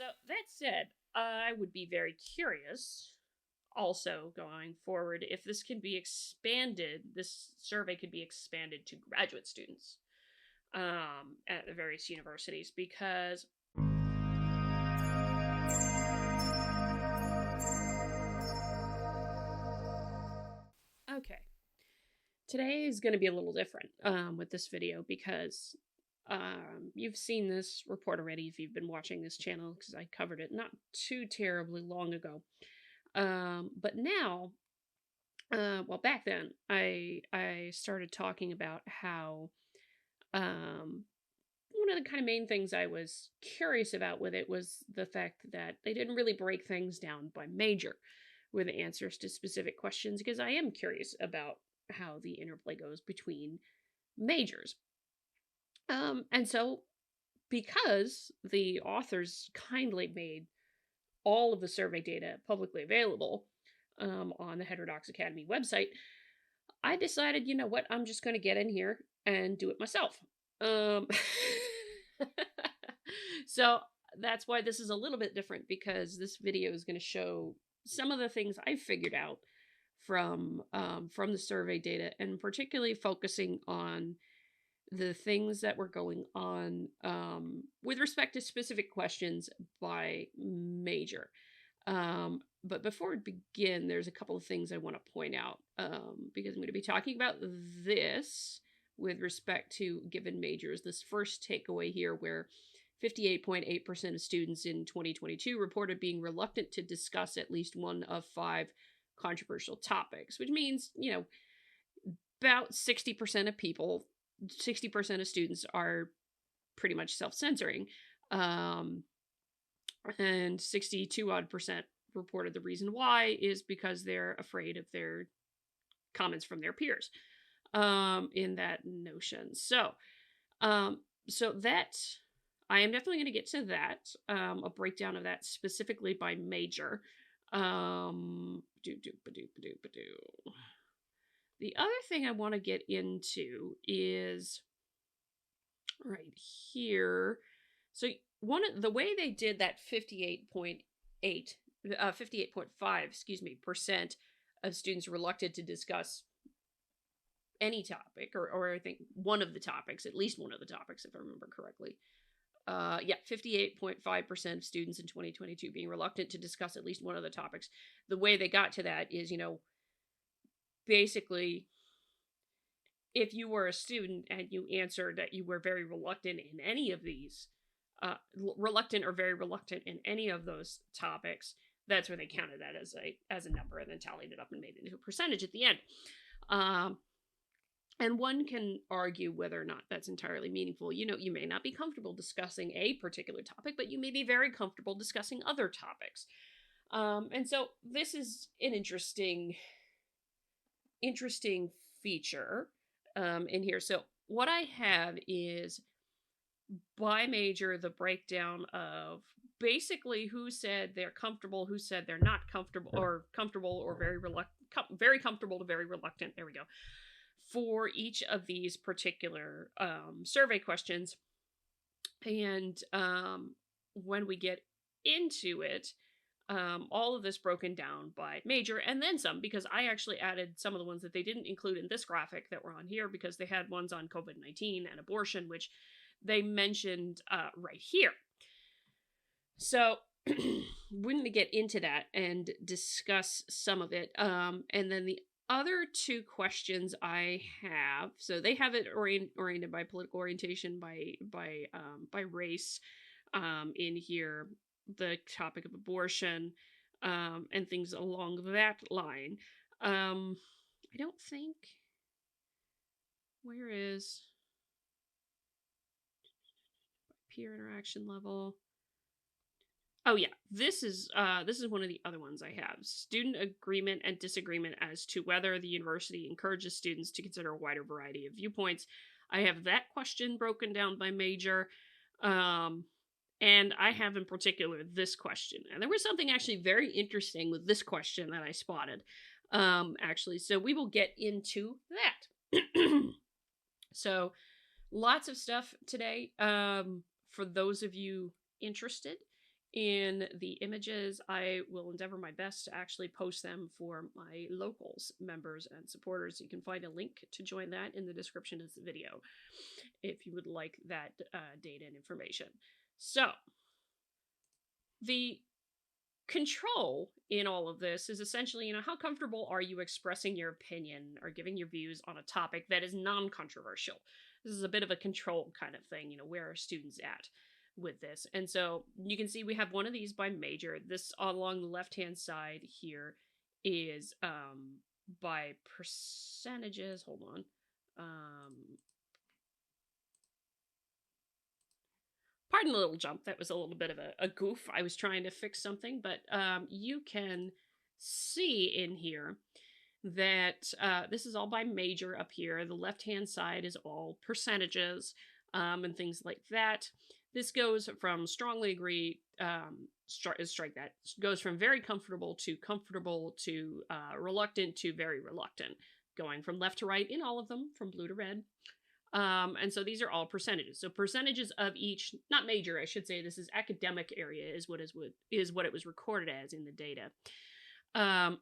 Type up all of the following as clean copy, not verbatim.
So that said, I would be very curious also going forward if this can be expanded, this survey could be expanded to graduate students at the various universities because okay, today is going to be a little different with this video because you've seen this report already if you've been watching this channel because I covered it not too terribly long ago. But now, well, back then, I started talking about how one of the kind of main things I was curious about with it was the fact that they didn't really break things down by major with answers to specific questions because I am curious about how the interplay goes between majors. And so because the authors kindly made all of the survey data publicly available on the Heterodox Academy website, I decided, you know what, I'm just going to get in here and do it myself. Um, so that's why this is a little bit different because this video is going to show some of the things I figured out from the survey data, and particularly focusing on the things that were going on with respect to specific questions by major. But before we begin, there's a couple of things I want to point out because I'm going to be talking about this with respect to given majors. This first takeaway here, where 58.8% of students in 2022 reported being reluctant to discuss at least one of 5 controversial topics, which means, about 60% of people, 60% of students are pretty much self-censoring. And 62 odd percent reported the reason why is because they're afraid of their comments from their peers in that notion. So that I am definitely going to get to that, a breakdown of that specifically by major. The other thing I want to get into is right here. So the way they did that 58.5 percent of students reluctant to discuss any topic, or I think one of the topics, at least one of the topics, if I remember correctly. 58.5% of students in 2022 being reluctant to discuss at least one of the topics. The way they got to that is, basically, if you were a student and you answered that you were very reluctant in any of these, reluctant or very reluctant in any of those topics, that's where they counted that as a number and then tallied it up and made it into a percentage at the end. And one can argue whether or not that's entirely meaningful. You may not be comfortable discussing a particular topic, but you may be very comfortable discussing other topics. And so this is an interesting feature in here. So what I have is by major the breakdown of basically who said they're comfortable, who said they're not comfortable, or comfortable or very reluctant, very comfortable to very reluctant. There we go. For each of these particular survey questions. And when we get into it, all of this broken down by major and then some, because I actually added some of the ones that they didn't include in this graphic that were on here because they had ones on COVID-19 and abortion, which they mentioned right here. So we're going to get into that and discuss some of it. And then the other 2 questions I have, so they have it oriented by political orientation, by race, in here, the topic of abortion, and things along that line. I don't think, where is peer interaction level? Oh yeah, this is one of the other ones I have. Student agreement and disagreement as to whether the university encourages students to consider a wider variety of viewpoints. I have that question broken down by major. And I have in particular this question. And there was something actually very interesting with this question that I spotted. Actually, so we will get into that. So lots of stuff today. For those of you interested, in the images. I will endeavor my best to actually post them for my locals, members, and supporters. You can find a link to join that in the description of the video if you would like that data and information. So, the control in all of this is essentially, how comfortable are you expressing your opinion or giving your views on a topic that is non-controversial? This is a bit of a control kind of thing, where are students at with this? And so you can see we have one of these by major. This along the left-hand side here is by percentages. Hold on. Pardon the little jump. That was a little bit of a goof. I was trying to fix something, but you can see in here that this is all by major up here. The left-hand side is all percentages and things like that. This goes from strongly agree, strike that, goes from very comfortable to reluctant to very reluctant, going from left to right in all of them, from blue to red. And so these are all percentages. So percentages of each, not major, I should say. This is academic area, is what it was recorded as in the data. And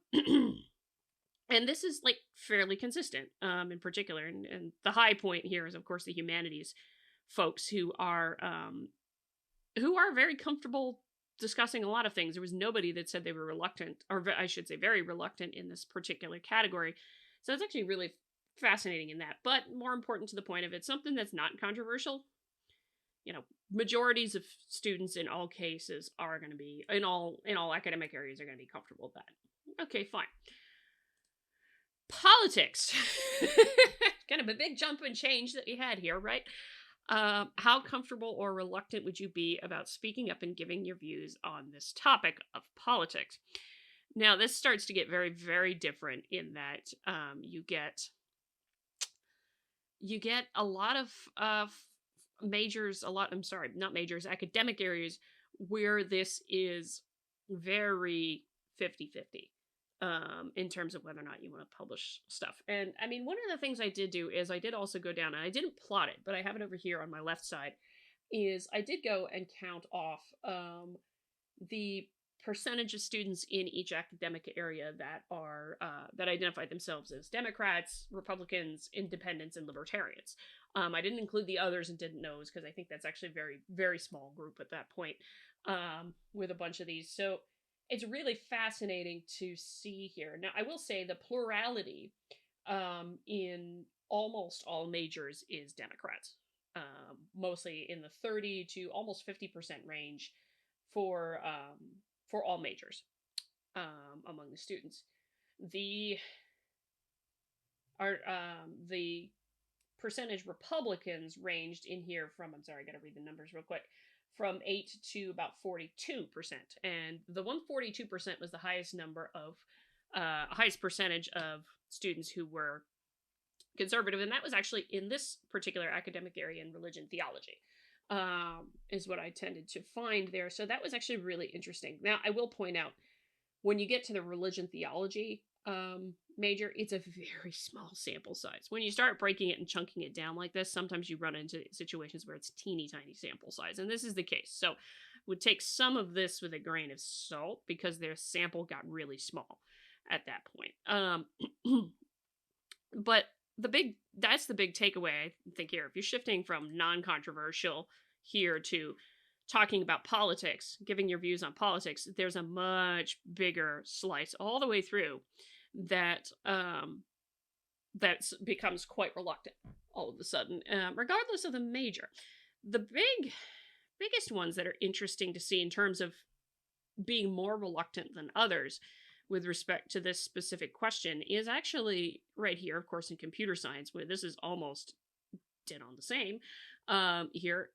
this is like fairly consistent, in particular. And the high point here is, of course, the humanities folks who are very comfortable discussing a lot of things. There was nobody that said they were reluctant, or I should say, very reluctant in this particular category. So it's actually really fascinating in that. But more important to the point of it, something that's not controversial. Majorities of students in all cases are going to be, in all academic areas, are going to be comfortable with that. Okay, fine. Politics. Kind of a big jump and change that we had here, right? How comfortable or reluctant would you be about speaking up and giving your views on this topic of politics? Now, this starts to get very, very different in that you get a lot of academic areas where this is very 50-50 in terms of whether or not you want to publish stuff. And I mean, one of the things I did do is I did also go down, and I didn't plot it, but I have it over here on my left side, is I did go and count off the percentage of students in each academic area that are that identify themselves as Democrats, Republicans, Independents, and Libertarians. I didn't include the others and didn't know, because I think that's actually a very, very small group at that point with a bunch of these. So it's really fascinating to see here. Now, I will say the plurality in almost all majors is Democrats, mostly in the 30 to almost 50% range for all majors among the students. The percentage Republicans ranged in here from, I'm sorry, I gotta read the numbers real quick, from 8 to about 42%. And the 142% was the highest number of, highest percentage of students who were conservative. And that was actually in this particular academic area in religion theology, is what I tended to find there. So that was actually really interesting. Now, I will point out, when you get to the religion theology major, it's a very small sample size. When you start breaking it and chunking it down like this, sometimes you run into situations where it's teeny tiny sample size, and this is the case. So would take some of this with a grain of salt, because their sample got really small at that point. But that's the big takeaway, I think, here. If you're shifting from non-controversial here to talking about politics, giving your views on politics, there's a much bigger slice all the way through that becomes quite reluctant all of a sudden, regardless of the major. The biggest ones that are interesting to see in terms of being more reluctant than others with respect to this specific question is actually right here, of course, in computer science, where this is almost dead on the same here.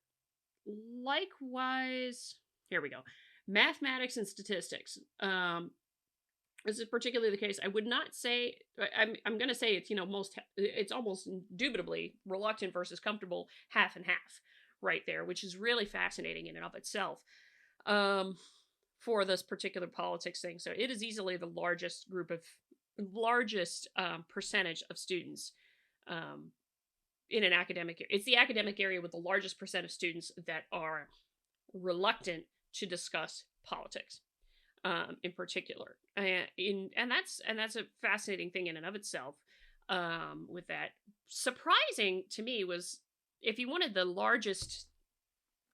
Likewise, here we go. Mathematics and statistics. This is particularly the case. I would not say, I'm going to say it's, it's almost indubitably reluctant versus comfortable, half and half right there, which is really fascinating in and of itself for this particular politics thing. So it is easily the largest percentage of students in an academic area. It's the academic area with the largest percent of students that are reluctant to discuss politics, in particular. And that's a fascinating thing in and of itself. With that, surprising to me was, if you wanted the largest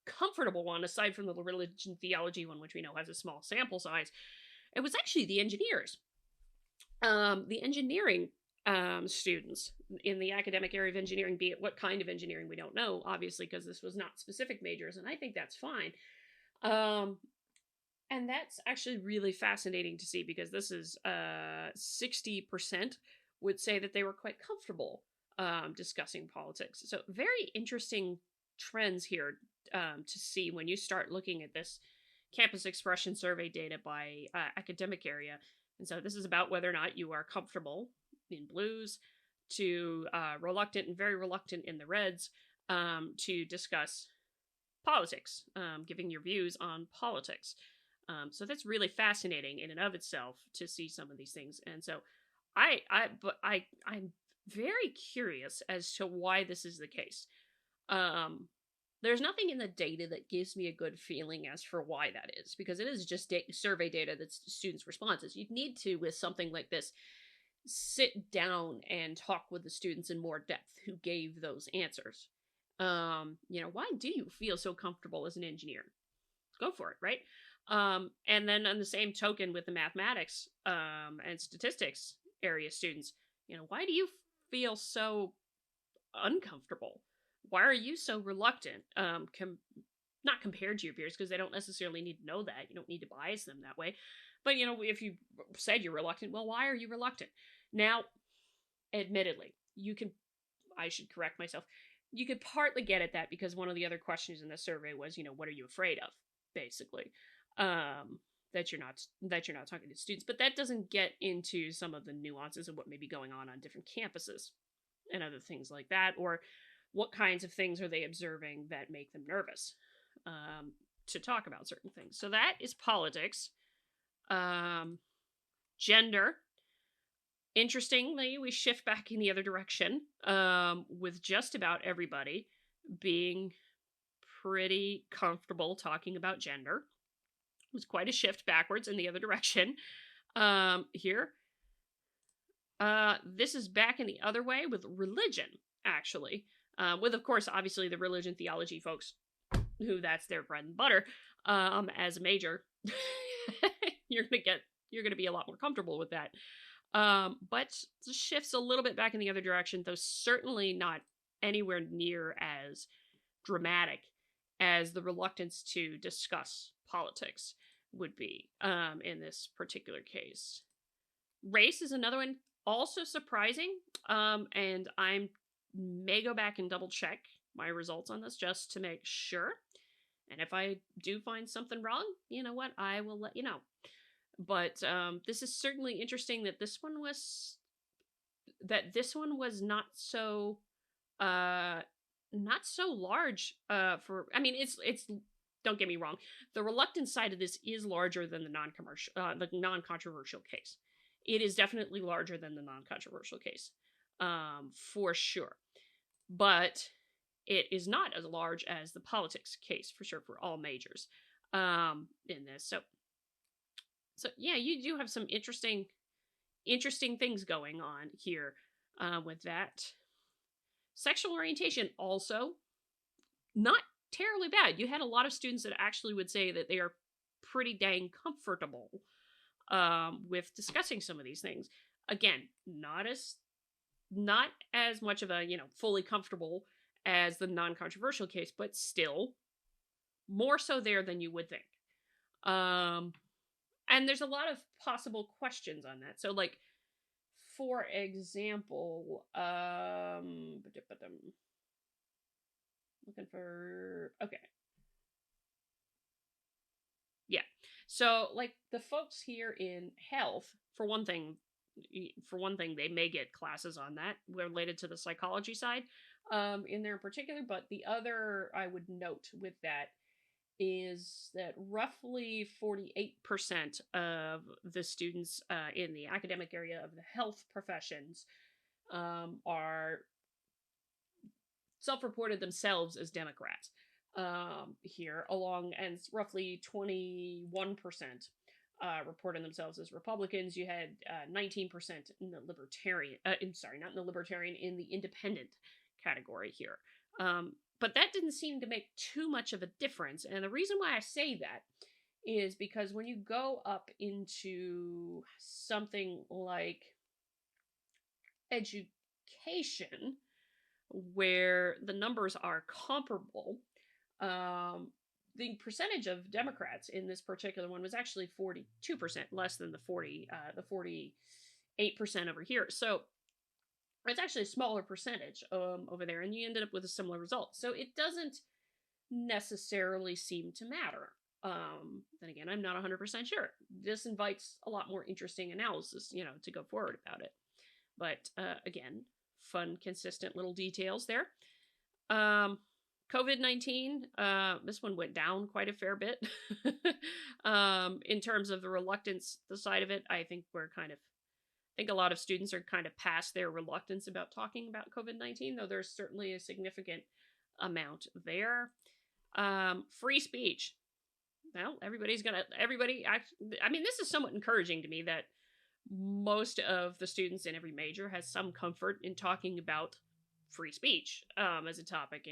comfortable one aside from the religion theology one, which we know has a small sample size, it was actually the engineers. The engineering students in the academic area of engineering, be it what kind of engineering, we don't know, obviously, because this was not specific majors, and I think that's fine. Um, and that's actually really fascinating to see, because this is 60% would say that they were quite comfortable discussing politics. So, very interesting trends here to see when you start looking at this campus expression survey data by academic area. And so, this is about whether or not you are comfortable in blues, to reluctant and very reluctant in the reds, to discuss politics, giving your views on politics. So that's really fascinating in and of itself to see some of these things. And so I'm very curious as to why this is the case. Um, there's nothing in the data that gives me a good feeling as for why that is, because it is just survey data that's students' responses. You'd need to, with something like this, sit down and talk with the students in more depth who gave those answers. Why do you feel so comfortable as an engineer? Go for it, right? And then on the same token, with the mathematics and statistics area students, why do you feel so uncomfortable? Why are you so reluctant? Not compared to your peers, because they don't necessarily need to know that. You don't need to bias them that way. But, if you said you're reluctant, well, why are you reluctant? Now, admittedly, I should correct myself. You could partly get at that because one of the other questions in the survey was, what are you afraid of, basically, that you're not talking to students. But that doesn't get into some of the nuances of what may be going on different campuses and other things like that, or what kinds of things are they observing that make them nervous to talk about certain things. So that is politics. Gender. Interestingly, we shift back in the other direction, with just about everybody being pretty comfortable talking about gender. It was quite a shift backwards in the other direction here. This is back in the other way with religion, actually. With, of course, obviously the religion theology folks, who that's their bread and butter as a major. you're gonna be a lot more comfortable with that. But the shifts a little bit back in the other direction, though certainly not anywhere near as dramatic as the reluctance to discuss politics would be in this particular case. Race is another one, also surprising, and I may go back and double check my results on this just to make sure. And if I do find something wrong, you know what, I will let you know. But this is certainly interesting that this one was not so large for, I mean, it's don't get me wrong, the reluctant side of this is larger than the non-controversial case. It is definitely larger than the non-controversial case, for sure. But it is not as large as the politics case, for sure, for all majors in this. So yeah, you do have some interesting things going on here with that. Sexual orientation, also not terribly bad. You had a lot of students that actually would say that they are pretty dang comfortable with discussing some of these things. Again, not as much of a, fully comfortable as the non-controversial case, but still more so there than you would think. And there's a lot of possible questions on that. So, like, for example, looking for, okay. Yeah. So, like, the folks here in health, for one thing, they may get classes on that related to the psychology side in there in particular. But the other I would note with that is that roughly 48% of the students in the academic area of the health professions are self-reported themselves as Democrats. here, along, and roughly 21% reported themselves as Republicans. You had 19% in the libertarian, sorry, not in the libertarian, in the independent category here. But that didn't seem to make too much of a difference. And the reason why I say that is because when you go up into something like education, where the numbers are comparable, the percentage of Democrats in this particular one was actually 42%, less than the 48% over here. So it's actually a smaller percentage over there, and you ended up with a similar result. So it doesn't necessarily seem to matter. Then again, I'm not 100% sure. This invites a lot more interesting analysis, to go forward about it. But again, fun, consistent little details there. COVID-19, this one went down quite a fair bit. In terms of the reluctance, the side of it, I think I think a lot of students are kind of past their reluctance about talking about COVID-19, though there's certainly a significant amount there. Free speech. Well, I mean, this is somewhat encouraging to me that most of the students in every major has some comfort in talking about free speech as a topic.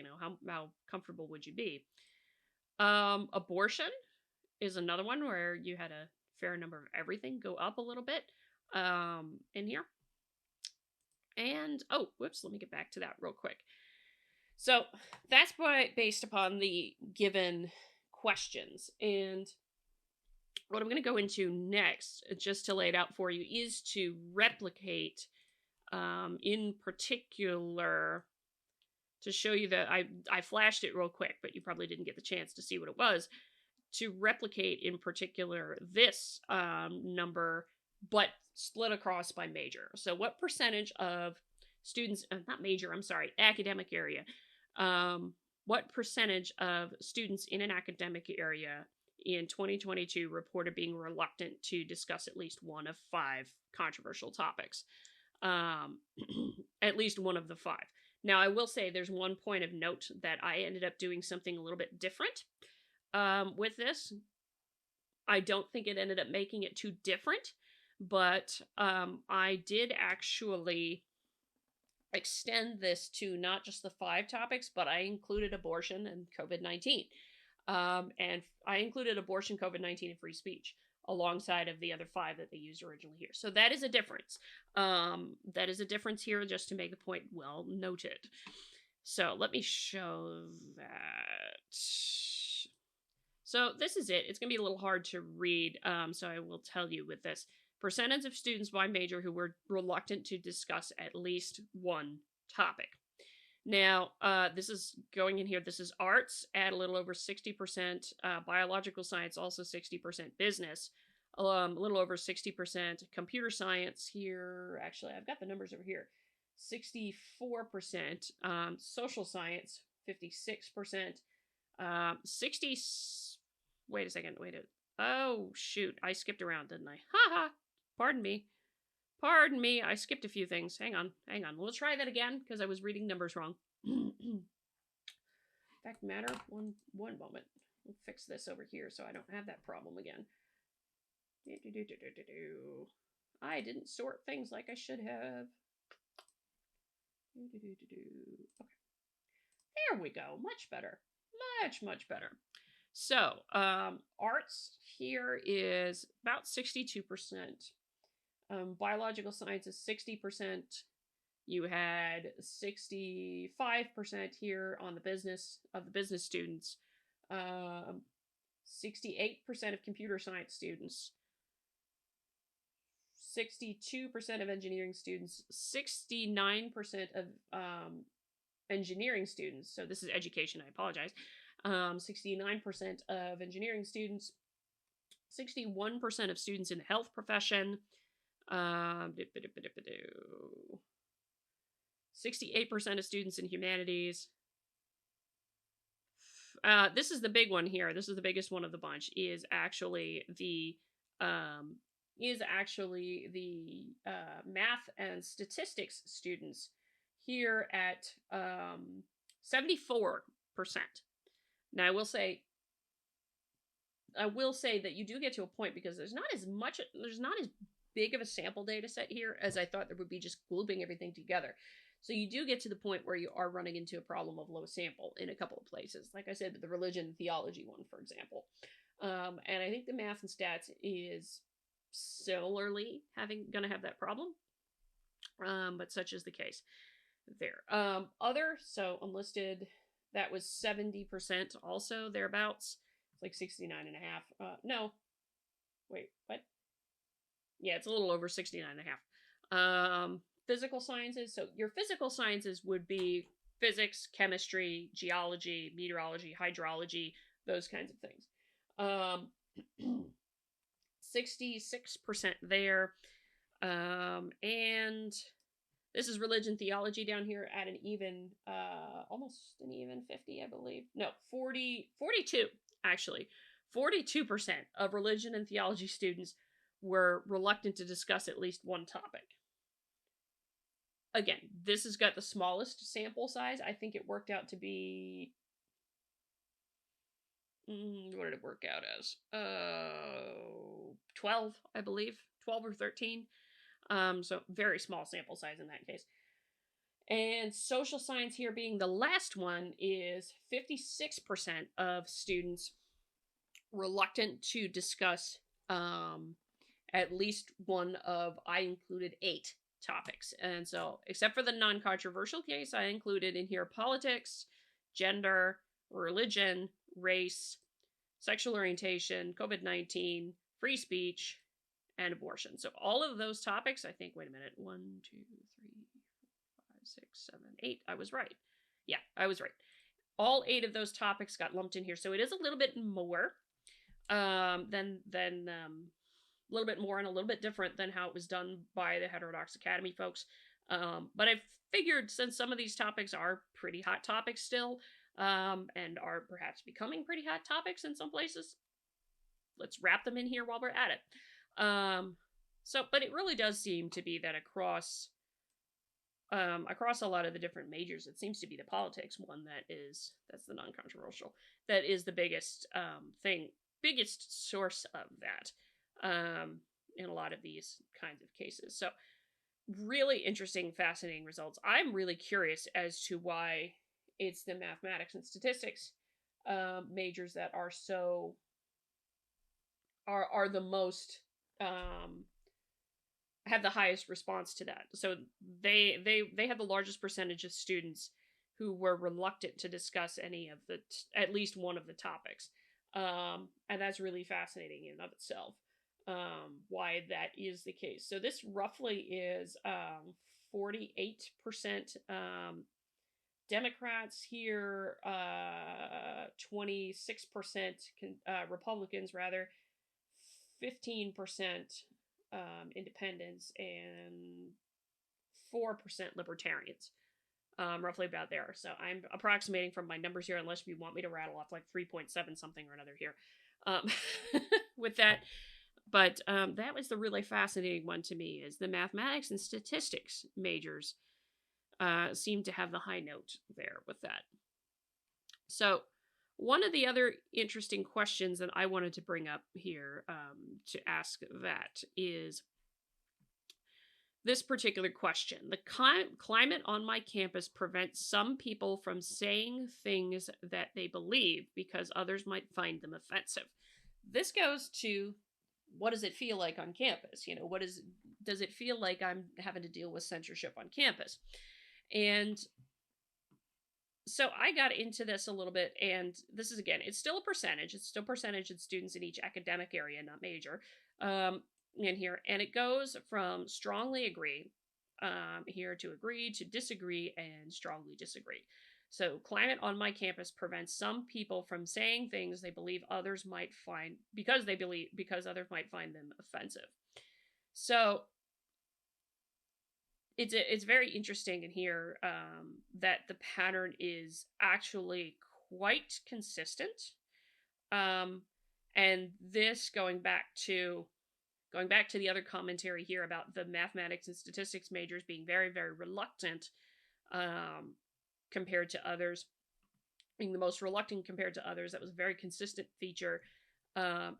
How comfortable would you be? Abortion is another one where you had a fair number of everything go up a little bit in here. And whoops, let me get back to that real quick. So that's based upon the given questions. And what I'm going to go into next, just to lay it out for you, is to replicate, in particular, to show you that I flashed it real quick, but you probably didn't get the chance to see what it was, to replicate in particular this number, but split across by major. So what percentage of students, not major, I'm sorry, academic area, what percentage of students in an academic area in 2022 reported being reluctant to discuss at least one of 5 controversial topics? At least one of the 5. Now, I will say there's one point of note that I ended up doing something a little bit different with this. I don't think it ended up making it too different, but I did actually extend this to not just the 5 topics, but I included abortion and COVID-19. And I included abortion, COVID-19, and free speech alongside of the other 5 that they used originally here. So that is a difference. That is a difference here, just to make a point well noted. So let me show that. So this is it. It's going to be a little hard to read, so I will tell you with this. Percentage of students by major who were reluctant to discuss at least one topic. Now, this is going in here. This is arts at a little over 60%, biological science also 60%, business a little over 60%, computer science here. Actually, I've got the numbers over here. 64%, social science 56%, 60. Wait a second. Oh shoot! I skipped around, didn't I? Haha. Pardon me. I skipped a few things. Hang on. We'll try that again, because I was reading numbers wrong. Fact matter. One moment. We'll fix this over here so I don't have that problem again. I didn't sort things like I should have. Okay. There we go. Much better. Much better. So, arts here is about 62%. Biological sciences 60%. You had 65% here on the business students. 68% of computer science students. 62% of engineering students. 69% of engineering students. So this is education. I apologize. 69% of engineering students. 61% of students in the health profession. 68% of students in humanities. This is the big one here. This is the biggest one of the bunch. Is actually the math and statistics students here at 74%. Now, I will say that you do get to a point because there's not as big of a sample data set here as I thought there would be just grouping everything together. So you do get to the point where you are running into a problem of low sample in a couple of places. Like I said, the religion and theology one, for example. And I think the math and stats is similarly going to have that problem. But such is the case there. So unlisted, that was 70% also, thereabouts. It's like 69 and a half. No, wait, what? Yeah, it's a little over 69 and a half. Physical sciences. So your physical sciences would be physics, chemistry, geology, meteorology, hydrology, those kinds of things. 66% there. And this is religion theology down here at an even, almost an even 50, I believe. No, 42, actually. 42% of religion and theology students were reluctant to discuss at least one topic. Again, this has got the smallest sample size. I think it worked out to be... what did it work out as? 12, I believe. 12 or 13. So very small sample size in that case. And social science here being the last one is 56% of students reluctant to discuss at least one of, I included 8 topics. And so, except for the non-controversial case, I included in here politics, gender, religion, race, sexual orientation, COVID-19, free speech, and abortion. So all of those topics, I think, wait a minute, 1, 2, 3, 4, 5, 6, 7, 8. I was right. Yeah, I was right. All 8 of those topics got lumped in here. So it is a little bit more than a little bit more and a little bit different than how it was done by the Heterodox Academy folks. But I figured since some of these topics are pretty hot topics still, and are perhaps becoming pretty hot topics in some places, let's wrap them in here while we're at it. But it really does seem to be that across a lot of the different majors, it seems to be the politics one that's the non-controversial, that is the biggest biggest source of that in a lot of these kinds of cases. So really interesting, fascinating results. I'm really curious as to why it's the mathematics and statistics majors that are the most have the highest response to that. So they have the largest percentage of students who were reluctant to discuss any of at least one of the topics. And that's really fascinating in and of itself, why that is the case. So this roughly is 48% Democrats here, 26% Republicans, rather, 15% independents, and 4% libertarians. Roughly about there. So I'm approximating from my numbers here, unless you want me to rattle off like 3.7 something or another here with that. But that was the really fascinating one to me, is the mathematics and statistics majors seem to have the high note there with that. So one of the other interesting questions that I wanted to bring up here to ask that is this particular question. The climate on my campus prevents some people from saying things that they believe because others might find them offensive. This goes to, what does it feel like on campus? You know, does it feel like I'm having to deal with censorship on campus? And so I got into this a little bit, and this is, again, it's still a percentage. It's still percentage of students in each academic area, not major, in here. And it goes from strongly agree here to agree, to disagree, and strongly disagree. So climate on my campus prevents some people from saying things they believe others might find, because others might find them offensive. So it's very interesting in here that the pattern is actually quite consistent. And this going back to the other commentary here about the mathematics and statistics majors being very, very reluctant compared to others. being the most reluctant compared to others. That was a very consistent feature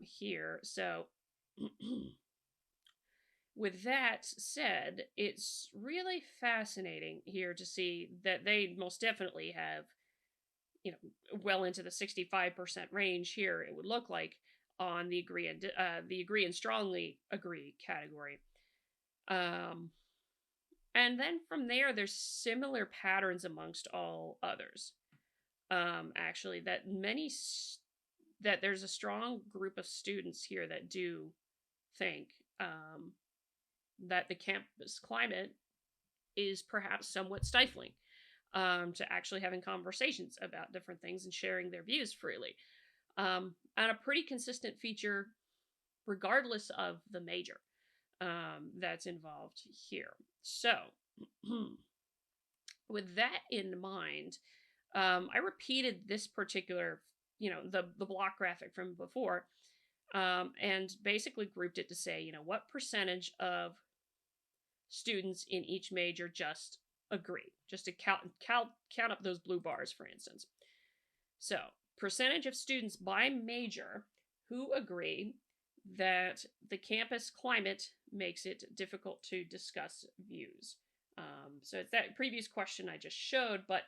here. So, with that said, it's really fascinating here to see that they most definitely have, well into the 65% range here, it would look like, on the agree and strongly agree category. Um, and then from there, there's similar patterns amongst all others. Actually, that there's a strong group of students here that do think that the campus climate is perhaps somewhat stifling to actually having conversations about different things and sharing their views freely. And a pretty consistent feature, regardless of the major that's involved here. So, with that in mind, I repeated this particular, the block graphic from before, and basically grouped it to say, what percentage of students in each major just agree, just to count up those blue bars, for instance. So, percentage of students by major who agree that the campus climate makes it difficult to discuss views. So it's that previous question I just showed, but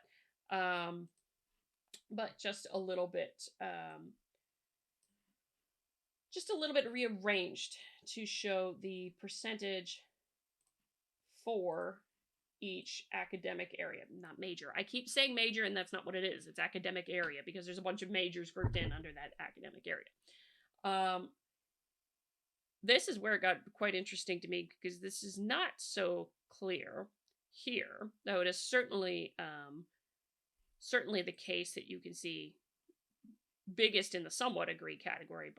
just a little bit, rearranged to show the percentage for each academic area, not major. I keep saying major, and that's not what it is. It's academic area because there's a bunch of majors grouped in under that academic area. This is where it got quite interesting to me because this is not so clear here, though it is certainly the case that you can see biggest in the somewhat agree category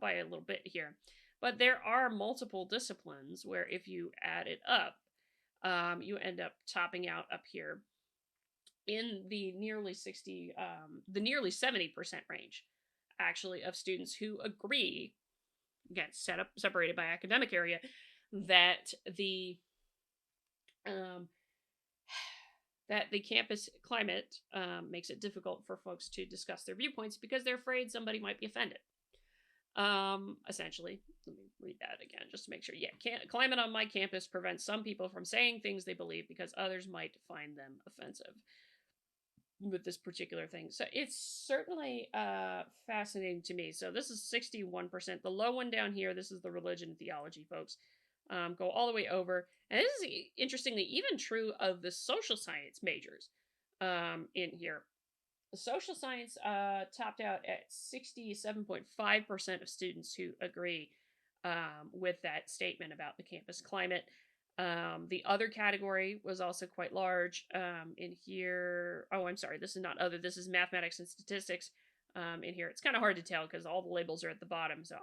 by a little bit here. But there are multiple disciplines where if you add it up, you end up topping out up here in the nearly 70% range, actually, of students who agree, again, separated by academic area, that the campus climate makes it difficult for folks to discuss their viewpoints because they're afraid somebody might be offended. Essentially, let me read that again just to make sure. Yeah, climate on my campus prevents some people from saying things they believe because others might find them offensive with this particular thing. So it's certainly fascinating to me. So this is 61%. The low one down here, this is the religion and theology folks. Go all the way over. And this is interestingly even true of the social science majors in here. Social science topped out at 67.5% of students who agree with that statement about the campus climate. The other category was also quite large in here. Oh, I'm sorry. This is not other. This is mathematics and statistics in here. It's kind of hard to tell because all the labels are at the bottom. So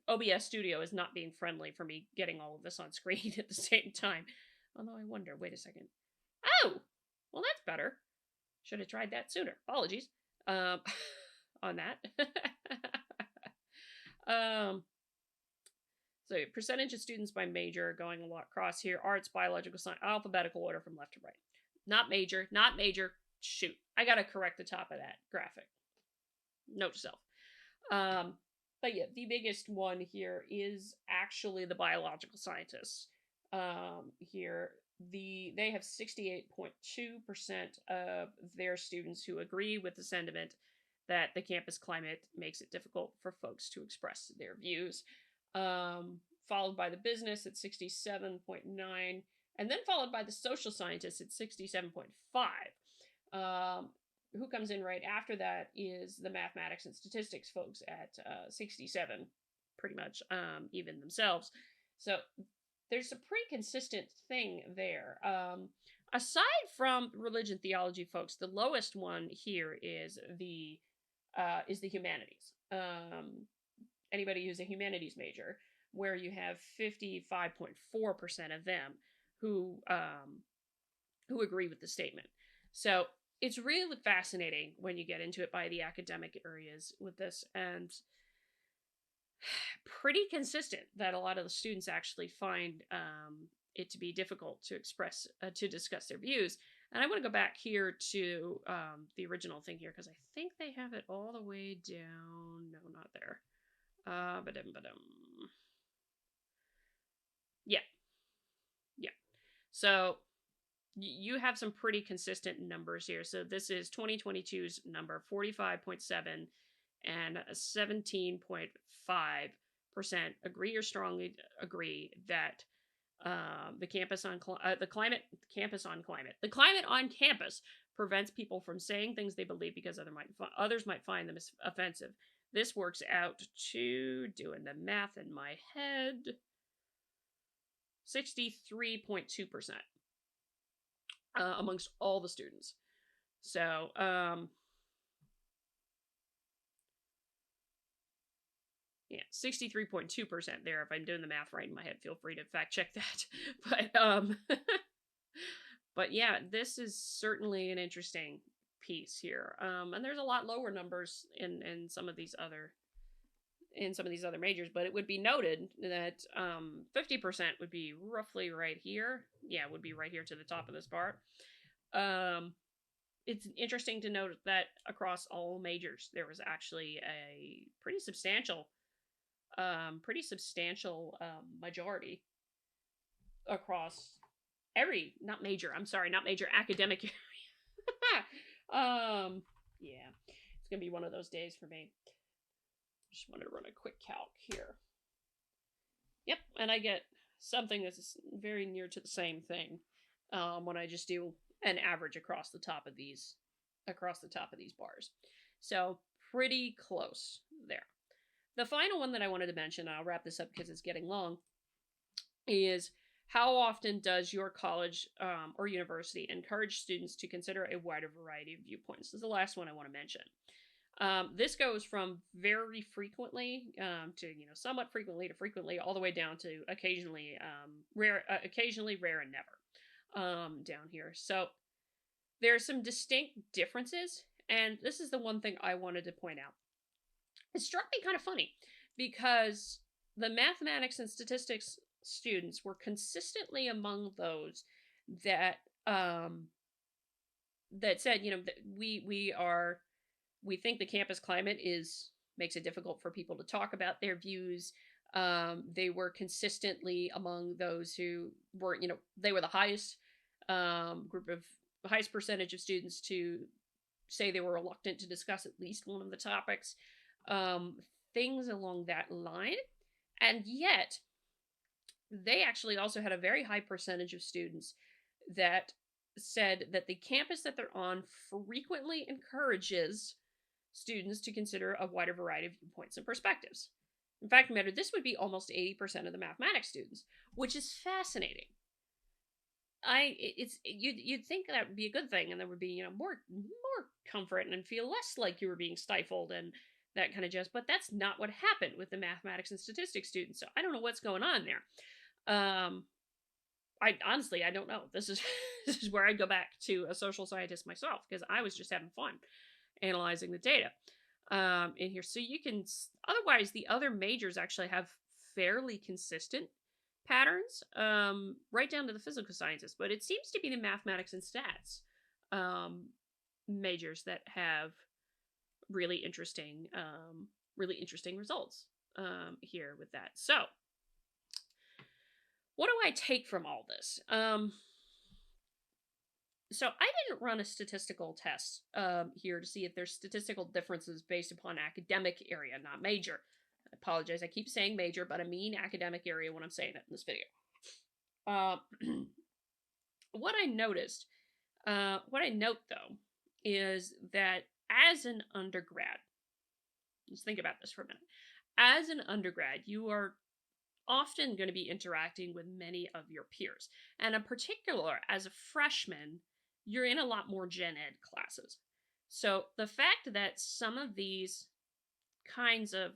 OBS Studio is not being friendly for me getting all of this on screen at the same time. Although I wonder, wait a second. Oh, well, that's better. Should have tried that sooner. Apologies on that. So percentage of students by major going a lot across here. Arts, biological science, alphabetical order from left to right. Not major, not major. Shoot, I gotta correct the top of that graphic. Note to self. But yeah, the biggest one here is actually the biological scientists. Here, they have 68.2% of their students who agree with the sentiment that the campus climate makes it difficult for folks to express their views. Followed by the business at 67.9, and then followed by the social scientists at 67.5. Who comes in right after that is the mathematics and statistics folks at 67, pretty much even themselves. So there's a pretty consistent thing there. Aside from religion theology folks, the lowest one here is the humanities. Anybody who's a humanities major, where you have 55.4% of them who agree with the statement. So it's really fascinating when you get into it by the academic areas with this, and pretty consistent that a lot of the students actually find it to be difficult to discuss their views. And I want to go back here to the original thing here because I think they have it all the way down. No, not there. Ba-dum. Yeah, yeah. So you have some pretty consistent numbers here. So this is 2022's number 45.7 and 17.5% agree or strongly agree that the the climate on campus prevents people from saying things they believe because others might find them offensive. This works out to, doing the math in my head, 63.2% amongst all the students. So, yeah, 63.2% there. If I'm doing the math right in my head, feel free to fact check that. But yeah, this is certainly an interesting piece here. And there's a lot lower numbers in some of these other majors, but it would be noted that 50% would be roughly right here. Yeah, would be right here to the top of this part. It's interesting to note that across all majors, there was actually a pretty substantial majority across not major academic area. Yeah, it's gonna be one of those days for me. Just wanted to run a quick calc here. Yep, and I get something that's very near to the same thing when I just do an average across the top of these bars. So pretty close there. The final one that I wanted to mention, I'll wrap this up because it's getting long, is how often does your college or university encourage students to consider a wider variety of viewpoints? This is the last one I want to mention. This goes from very frequently to somewhat frequently to frequently, all the way down to occasionally rare, and never down here. So there are some distinct differences, and this is the one thing I wanted to point out. It struck me kind of funny because the mathematics and statistics students were consistently among those that that said, that we think the campus climate makes it difficult for people to talk about their views. They were consistently among those who were, they were the highest highest percentage of students to say they were reluctant to discuss at least one of the topics. Things along that line. And yet, they actually also had a very high percentage of students that said that the campus that they're on frequently encourages students to consider a wider variety of viewpoints and perspectives. In fact, this would be almost 80% of the mathematics students, which is fascinating. You'd think that would be a good thing, and there would be more comfort and feel less like you were being stifled and that kind of jazz. But that's not what happened with the mathematics and statistics students. So I don't know what's going on there. I honestly don't know. This is this is where I go back to a social scientist myself, because I was just having fun analyzing the data in here. So you can, otherwise the other majors actually have fairly consistent patterns, right down to the physical sciences, but it seems to be the mathematics and stats majors that have really interesting results here with that. So what do I take from all this? So I didn't run a statistical test here to see if there's statistical differences based upon academic area, not major. I apologize, I keep saying major, but I mean academic area when I'm saying it in this video. What I note though, is that as an undergrad, let's think about this for a minute. As an undergrad, you are often going to be interacting with many of your peers. And in particular, as a freshman, you're in a lot more gen ed classes. So the fact that some of these kinds of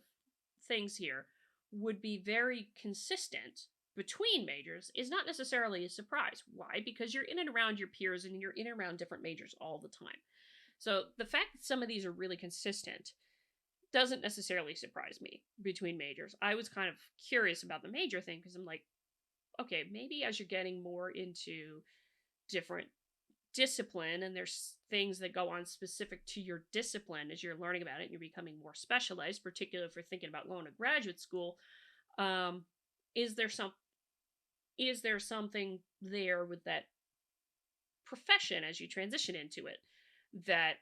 things here would be very consistent between majors is not necessarily a surprise. Why? Because you're in and around your peers and you're in and around different majors all the time. So the fact that some of these are really consistent doesn't necessarily surprise me between majors. I was kind of curious about the major thing because I'm like, okay, maybe as you're getting more into different discipline, and there's things that go on specific to your discipline as you're learning about it and you're becoming more specialized, particularly if you're thinking about going to graduate school. Um, is there some is there something there with that profession as you transition into it that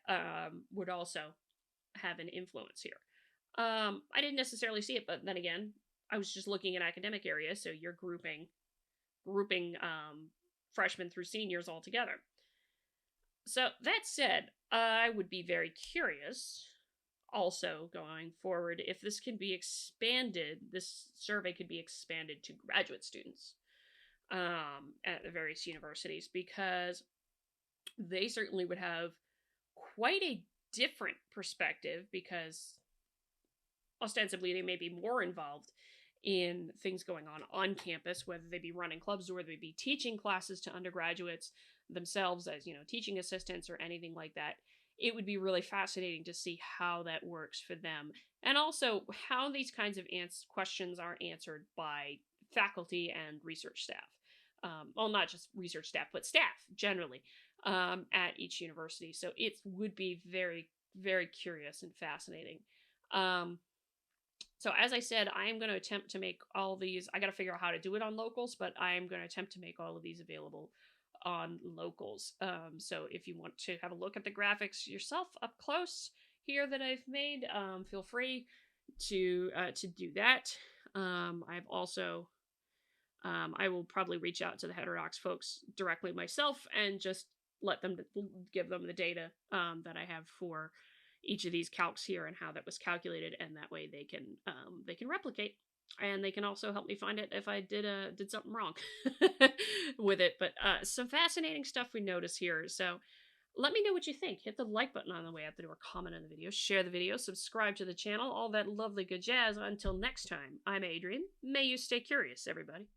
would also have an influence here? I didn't necessarily see it, but then again, I was just looking at academic areas, so you're grouping freshmen through seniors all together. So that said, I would be very curious also going forward if this can be expanded, this survey could be expanded to graduate students at the various universities, because they certainly would have quite a different perspective, because ostensibly they may be more involved in things going on campus, whether they be running clubs or whether they be teaching classes to undergraduates themselves as, teaching assistants or anything like that. It would be really fascinating to see how that works for them, and also how these kinds of questions are answered by faculty and research staff. Well, not just research staff, but staff generally at each university. So it would be very, very curious and fascinating. So as I said, I am going to attempt to make all these. I got to figure out how to do it on locals, but I am going to attempt to make all of these available on locals. So if you want to have a look at the graphics yourself up close here that I've made, feel free to do that. I've also I will probably reach out to the Heterodox folks directly myself and just give them the data that I have for each of these calcs here and how that was calculated, and that way they can replicate, and they can also help me find it if I did something wrong with it. But some fascinating stuff we notice here. So let me know what you think. Hit the like button on the way out the door, comment on the video, share the video, subscribe to the channel, all that lovely good jazz. Until next time, I'm Adrian. May you stay curious, everybody.